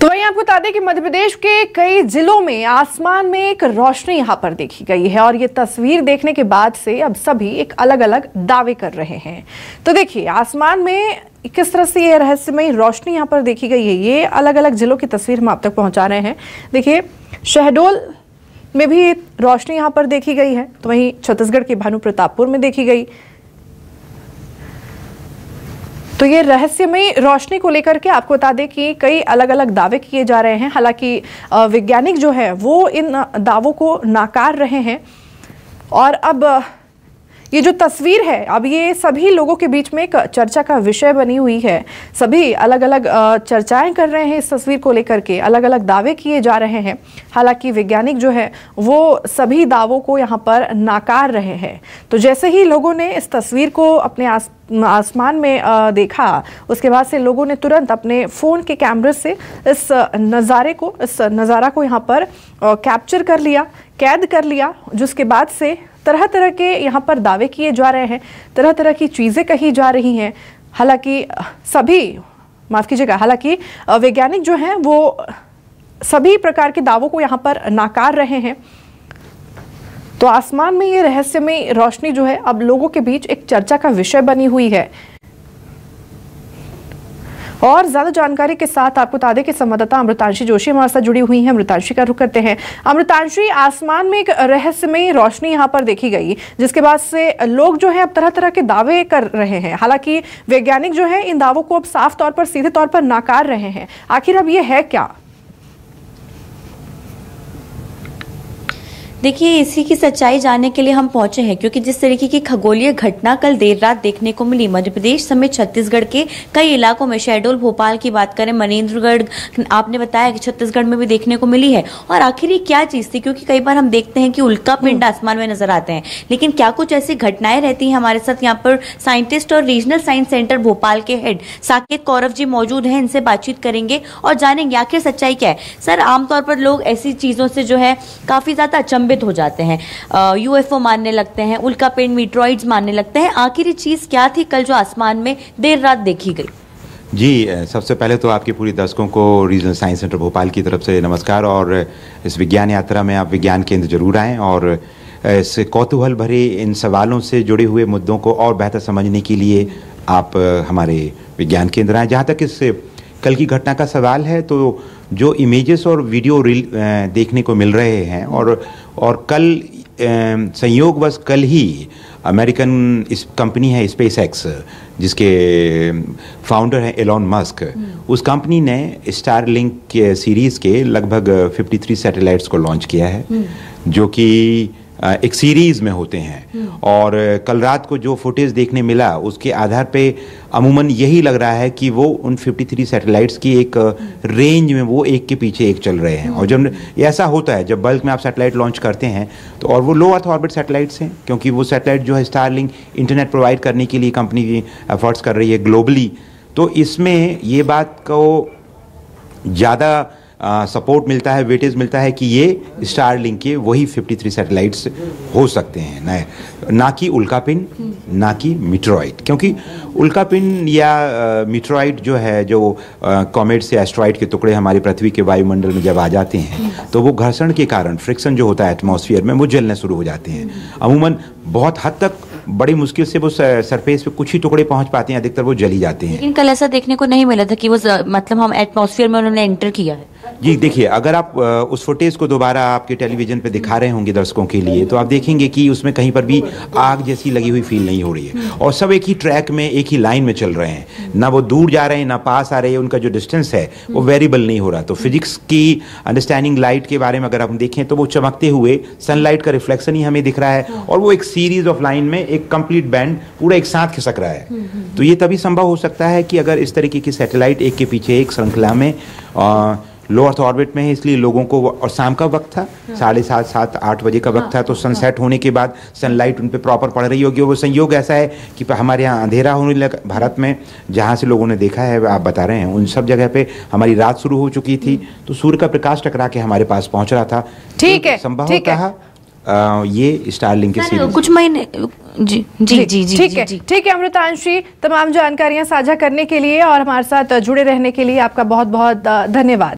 तो वहीं आपको बता दें कि मध्य प्रदेश के कई जिलों में आसमान में एक रोशनी यहां पर देखी गई है और ये तस्वीर देखने के बाद से अब सभी एक अलग अलग दावे कर रहे हैं। तो देखिए आसमान में किस तरह से ये रहस्यमयी रोशनी यहां पर देखी गई है, ये अलग अलग जिलों की तस्वीर हम आप तक पहुंचा रहे हैं। देखिए शहडोल में भी रोशनी यहां पर देखी गई है, तो वहीं छत्तीसगढ़ के भानु प्रतापपुर में देखी गई। तो ये रहस्यमयी रोशनी को लेकर के आपको बता दें कि कई अलग अलग दावे किए जा रहे हैं। हालांकि वैज्ञानिक जो है वो इन दावों को नाकार रहे हैं और अब ये जो तस्वीर है अब ये सभी लोगों के बीच में एक चर्चा का विषय बनी हुई है। सभी अलग अलग चर्चाएं कर रहे हैं इस तस्वीर को लेकर के, अलग अलग दावे किए जा रहे हैं। हालांकि वैज्ञानिक जो है वो सभी दावों को यहाँ पर नाकार रहे हैं। तो जैसे ही लोगों ने इस तस्वीर को अपने आसमान में देखा, उसके बाद से लोगों ने तुरंत अपने फ़ोन के कैमरे से इस नज़ारा को यहाँ पर कैप्चर कर लिया, कैद कर लिया, जिसके बाद से तरह तरह के यहाँ पर दावे किए जा रहे हैं, तरह तरह की चीज़ें कही जा रही हैं। हालांकि हालांकि वैज्ञानिक जो हैं वो सभी प्रकार के दावों को यहाँ पर नाकार रहे हैं। तो आसमान में ये रहस्यमयी रोशनी जो है अब लोगों के बीच एक चर्चा का विषय बनी हुई है। और ज्यादा जानकारी के साथ आपको बता दें कि संवाददाता अमृतांशी जोशी हमारे साथ जुड़ी हुई हैं। अमृतांशी का रुख करते हैं। अमृतांशी, आसमान में एक रहस्यमयी रोशनी यहाँ पर देखी गई, जिसके बाद से लोग जो है अब तरह तरह के दावे कर रहे हैं। हालांकि वैज्ञानिक जो है इन दावों को अब साफ तौर पर, सीधे तौर पर नाकार रहे हैं। आखिर अब ये है क्या? देखिए, इसी की सच्चाई जानने के लिए हम पहुंचे हैं, क्योंकि जिस तरीके की खगोलीय घटना कल देर रात देखने को मिली मध्य प्रदेश समेत छत्तीसगढ़ के कई इलाकों में, शहडोल भोपाल की बात करें, मनेन्द्रगढ़ आपने बताया कि छत्तीसगढ़ में भी देखने को मिली है। और आखिर ये क्या चीज थी? क्योंकि कई बार हम देखते हैं कि उल्का पिंड आसमान में नजर आते हैं, लेकिन क्या कुछ ऐसी घटनाएं रहती हैं? हमारे साथ यहाँ पर साइंटिस्ट और रीजनल साइंस सेंटर भोपाल के हेड साकेत कौरव जी मौजूद हैं। इनसे बातचीत करेंगे और जानेंगे आखिर सच्चाई क्या है। सर, आमतौर पर लोग ऐसी चीजों से जो है काफी ज्यादा अचंभित हो जाते हैं, यूएफओ मानने लगते हैं, उल्का पिंड, मीटरॉइड्स मानने लगते हैं। आखिर ये चीज क्या थी कल जो आसमान में देर रात देखी गई? जी, सबसे पहले तो आपके पूरी दर्शकों को रीजनल साइंस सेंटर भोपाल की तरफ से नमस्कार। और इस विज्ञान यात्रा में आप विज्ञान केंद्र जरूर आएँ और इस कौतूहल भरे इन सवालों से जुड़े हुए मुद्दों को और बेहतर समझने के लिए आप हमारे विज्ञान केंद्र आएँ। जहाँ तक इस कल की घटना का सवाल है, तो जो इमेजेस और वीडियो रील देखने को मिल रहे हैं और कल संयोगवश कल ही अमेरिकन इस कंपनी है स्पेसएक्स, जिसके फाउंडर हैं एलोन मस्क, उस कंपनी ने स्टारलिंक के सीरीज़ के लगभग 53 सैटेलाइट्स को लॉन्च किया है, जो कि एक सीरीज़ में होते हैं। और कल रात को जो फुटेज देखने मिला उसके आधार पे अमूमन यही लग रहा है कि वो उन 53 सैटेलाइट्स की एक रेंज में वो एक के पीछे एक चल रहे हैं। और जब ऐसा होता है, जब बल्क में आप सैटेलाइट लॉन्च करते हैं, तो और वो लो अर्थ ऑर्बिट सैटेलाइट्स हैं, क्योंकि वो सैटेलाइट जो है स्टारलिंक इंटरनेट प्रोवाइड करने के लिए कंपनी की एफर्ट्स कर रही है ग्लोबली। तो इसमें ये बात को ज़्यादा सपोर्ट मिलता है, वेटेज मिलता है कि ये स्टारलिंक के वही 53 सैटेलाइट्स हो सकते हैं, ना कि उल्कापिंड, ना कि मीटरॉइड। क्योंकि उल्कापिंड या मीटरॉइड जो है, जो कॉमेट से एस्ट्रॉइड के टुकड़े हमारी पृथ्वी के वायुमंडल में जब आ जाते हैं, तो वो घर्षण के कारण, फ्रिक्शन जो होता है एटमॉस्फेयर में, वो जलने शुरू हो जाते हैं। अमूमन बहुत हद तक बड़ी मुश्किल से वो सरफेस पे कुछ ही टुकड़े पहुंच पाते हैं, अधिकतर वो जल ही जाते हैं। लेकिन कल ऐसा देखने को नहीं मिला था कि वो मतलब हम एटमॉस्फेयर में उन्होंने एंटर किया है। जी देखिए, अगर आप उस फुटेज को दोबारा आपके टेलीविजन पे दिखा रहे होंगे दर्शकों के लिए, तो आप देखेंगे कि उसमें कहीं पर भी आग जैसी लगी हुई फील नहीं हो रही है, और सब एक ही ट्रैक में, एक ही लाइन में चल रहे हैं। ना वो दूर जा रहे हैं, ना पास आ रहे हैं, उनका जो डिस्टेंस है वो वेरिएबल नहीं हो रहा। तो फिजिक्स की अंडरस्टैंडिंग लाइट के बारे में अगर हम देखें, तो वो चमकते हुए सनलाइट का रिफ्लेक्शन ही हमें दिख रहा है, और वो एक सीरीज ऑफ लाइन में एक कंप्लीट बैंड पूरा एक साथ खिसक रहा है। तो ये तभी संभव हो सकता है कि अगर इस तरीके की सैटेलाइट एक के पीछे एक श्रृंखला में लो अर्थ ऑर्बिट में है, इसलिए लोगों को, और शाम का वक्त था, 7:30, 7-8 बजे का वक्त था, तो सनसेट होने के बाद सनलाइट उन पे प्रॉपर पड़ रही होगी। वो संयोग ऐसा है कि हमारे यहाँ अंधेरा होने लगा भारत में, जहाँ से लोगों ने देखा है, आप बता रहे हैं, उन सब जगह पे हमारी रात शुरू हो चुकी थी, तो सूर्य का प्रकाश टकरा के हमारे पास पहुँच रहा था। ठीक है, संभव था ये स्टारलिंक के सीरीज कुछ महीने जी जी जी जी ठीक है अमृतांशी, तमाम जानकारियां साझा करने के लिए और हमारे साथ जुड़े रहने के लिए आपका बहुत बहुत धन्यवाद।